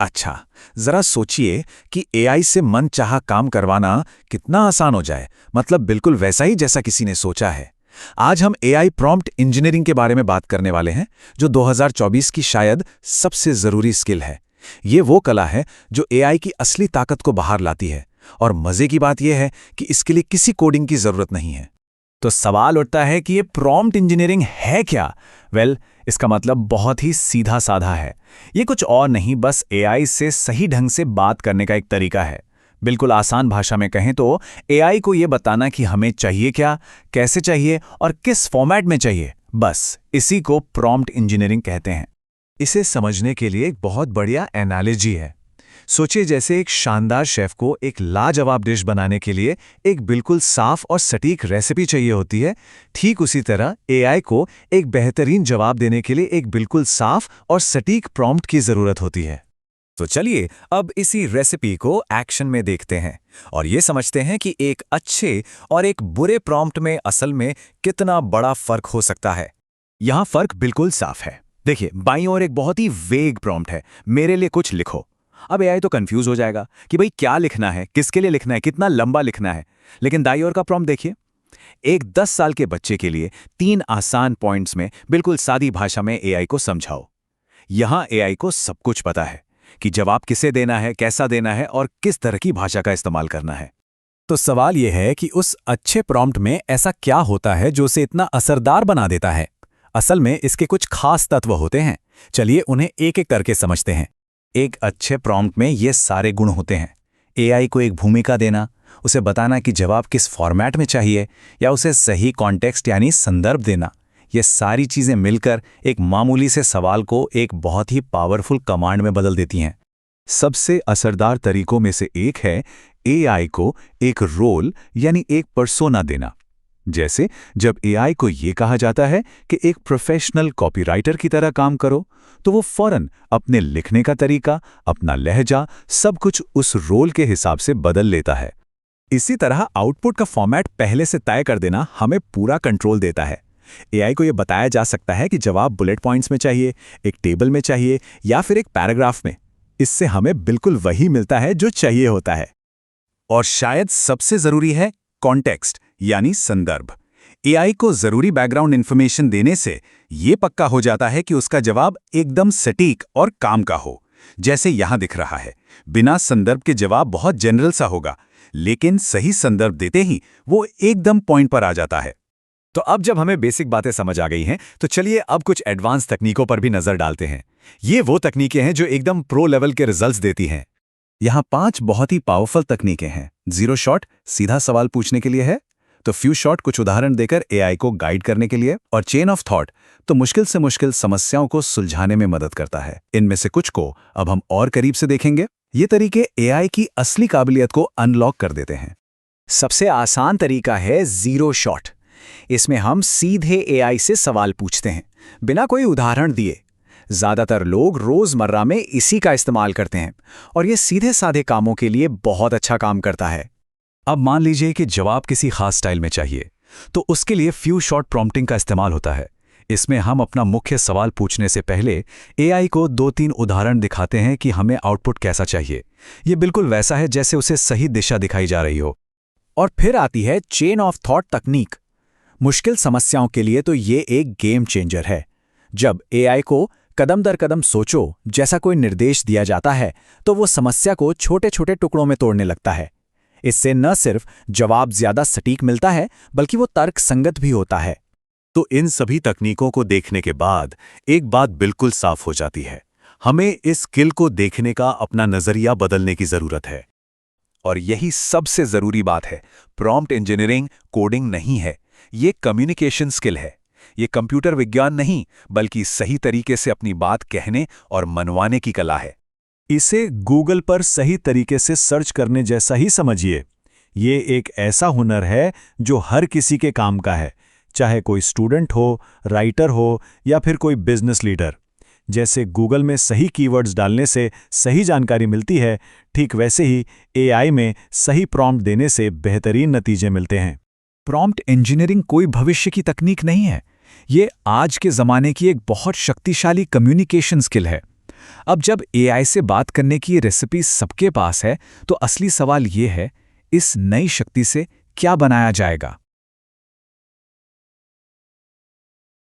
अच्छा, जरा सोचिए कि एआई से मनचाहा काम करवाना कितना आसान हो जाए, मतलब बिल्कुल वैसा ही जैसा किसी ने सोचा है। आज हम एआई प्रॉम्प्ट इंजीनियरिंग के बारे में बात करने वाले हैं, जो 2024 की शायद सबसे जरूरी स्किल है। ये वो कला है जो एआई की असली ताकत को बाहर लाती है, और मजे की बात यह है कि इसके लिए किसी कोडिंग की जरूरत नहीं है। तो सवाल उठता है कि ये प्रॉम्प्ट इंजीनियरिंग है क्या? इसका मतलब बहुत ही सीधा साधा है। ये कुछ और नहीं, बस एआई से सही ढंग से बात करने का एक तरीका है। बिल्कुल आसान भाषा में कहें तो एआई को ये बताना कि हमें चाहिए क्या, कैसे चाहिए और किस फॉर्मेट में चाहिए, बस इसी को प्रॉम्प्ट इंजीनियरिंग कहते हैं। इसे समझने के लिए एक बहुत बढ़िया एनालॉजी है। सोचिए जैसे एक शानदार शेफ को एक लाजवाब डिश बनाने के लिए एक बिल्कुल साफ और सटीक रेसिपी चाहिए होती है, ठीक उसी तरह एआई को एक बेहतरीन जवाब देने के लिए एक बिल्कुल साफ और सटीक प्रॉम्प्ट की जरूरत होती है। तो चलिए अब इसी रेसिपी को एक्शन में देखते हैं और ये समझते हैं कि एक अच्छे और एक बुरे प्रॉम्प्ट में असल में कितना बड़ा फर्क हो सकता है। यहाँ फर्क बिल्कुल साफ है। देखिए, बाईं ओर एक बहुत ही वेग प्रॉम्प्ट है, मेरे लिए कुछ लिखो। अब एआई तो कंफ्यूज हो जाएगा कि भाई क्या लिखना है, किसके लिए लिखना है, कितना लंबा लिखना है। लेकिन दाईं ओर का प्रॉम्प्ट देखिए, एक 10 साल के बच्चे के लिए 3 आसान पॉइंट्स में बिल्कुल सादी भाषा में एआई को समझाओ। यहां एआई को सब कुछ पता है कि जवाब किसे देना है, कैसा देना है और किस तरह की भाषा का इस्तेमाल करना है। तो सवाल यह है कि उस अच्छे प्रॉम्प्ट में ऐसा क्या होता है जो उसे इतना असरदार बना देता है? असल में इसके कुछ खास तत्व होते हैं। चलिए उन्हें एक एक करके समझते हैं। एक अच्छे प्रॉम्प्ट में ये सारे गुण होते हैं। एआई को एक भूमिका देना, उसे बताना कि जवाब किस फॉर्मेट में चाहिए, या उसे सही कॉन्टेक्स्ट यानी संदर्भ देना। ये सारी चीजें मिलकर एक मामूली से सवाल को एक बहुत ही पावरफुल कमांड में बदल देती हैं। सबसे असरदार तरीकों में से एक है एआई को एक रोल यानी एक पर्सोना देना। जैसे जब एआई को यह कहा जाता है कि एक प्रोफेशनल कॉपीराइटर की तरह काम करो, तो वो फौरन अपने लिखने का तरीका, अपना लहजा, सब कुछ उस रोल के हिसाब से बदल लेता है। इसी तरह आउटपुट का फॉर्मेट पहले से तय कर देना हमें पूरा कंट्रोल देता है। एआई को यह बताया जा सकता है कि जवाब बुलेट पॉइंट्स में चाहिए, एक टेबल में चाहिए या फिर एक पैराग्राफ में। इससे हमें बिल्कुल वही मिलता है जो चाहिए होता है। और शायद सबसे जरूरी है कॉन्टेक्स्ट यानी संदर्भ। एआई को जरूरी बैकग्राउंड इंफॉर्मेशन देने से यह पक्का हो जाता है कि उसका जवाब एकदम सटीक और काम का हो। जैसे यहां दिख रहा है, बिना संदर्भ के जवाब बहुत जनरल सा होगा, लेकिन सही संदर्भ देते ही वो एकदम पॉइंट पर आ जाता है। तो अब जब हमें बेसिक बातें समझ आ गई हैं, तो चलिए अब कुछ एडवांस तकनीकों पर भी नजर डालते हैं। ये वो तकनीकें हैं जो एकदम प्रो लेवल के रिजल्ट्स देती हैं। यहाँ 5 बहुत ही पावरफुल तकनीकें हैं। जीरो शॉट सीधा सवाल पूछने के लिए है, तो फ्यू शॉट कुछ उदाहरण देकर एआई को गाइड करने के लिए, और चेन ऑफ थॉट तो मुश्किल से मुश्किल समस्याओं को सुलझाने में मदद करता है। इनमें से कुछ को अब हम और करीब से देखेंगे। ये तरीके एआई की असली काबिलियत को अनलॉक कर देते हैं। सबसे आसान तरीका है जीरो शॉट। इसमें हम सीधे एआई से सवाल पूछते हैं, बिना कोई उदाहरण दिए। ज्यादातर लोग रोजमर्रा में इसी का इस्तेमाल करते हैं और ये सीधे साधे कामों के लिए बहुत अच्छा काम करता है। अब मान लीजिए कि जवाब किसी खास स्टाइल में चाहिए, तो उसके लिए फ्यू शॉट प्रॉम्प्टिंग का इस्तेमाल होता है। इसमें हम अपना मुख्य सवाल पूछने से पहले एआई को 2-3 उदाहरण दिखाते हैं कि हमें आउटपुट कैसा चाहिए। ये बिल्कुल वैसा है जैसे उसे सही दिशा दिखाई जा रही हो। और फिर आती है चेन ऑफ थॉट तकनीक। मुश्किल समस्याओं के लिए तो ये एक गेम चेंजर है। जब एआई को कदम दर कदम सोचो जैसा कोई निर्देश दिया जाता है, तो वो समस्या को छोटे छोटे टुकड़ों में तोड़ने लगता है। इससे न सिर्फ जवाब ज्यादा सटीक मिलता है, बल्कि वो तर्क संगत भी होता है। तो इन सभी तकनीकों को देखने के बाद एक बात बिल्कुल साफ हो जाती है, हमें इस स्किल को देखने का अपना नजरिया बदलने की जरूरत है। और यही सबसे जरूरी बात है, प्रॉम्प्ट इंजीनियरिंग कोडिंग नहीं है, ये कम्युनिकेशन स्किल है। ये कंप्यूटर विज्ञान नहीं, बल्कि सही तरीके से अपनी बात कहने और मनवाने की कला है। इसे गूगल पर सही तरीके से सर्च करने जैसा ही समझिए। ये एक ऐसा हुनर है जो हर किसी के काम का है, चाहे कोई स्टूडेंट हो, राइटर हो या फिर कोई बिजनेस लीडर। जैसे गूगल में सही कीवर्ड्स डालने से सही जानकारी मिलती है, ठीक वैसे ही एआई में सही प्रॉम्प्ट देने से बेहतरीन नतीजे मिलते हैं। प्रॉम्प्ट इंजीनियरिंग कोई भविष्य की तकनीक नहीं है, ये आज के ज़माने की एक बहुत शक्तिशाली कम्युनिकेशन स्किल है। अब जब एआई से बात करने की ये रेसिपी सबके पास है, तो असली सवाल ये है, इस नई शक्ति से क्या बनाया जाएगा?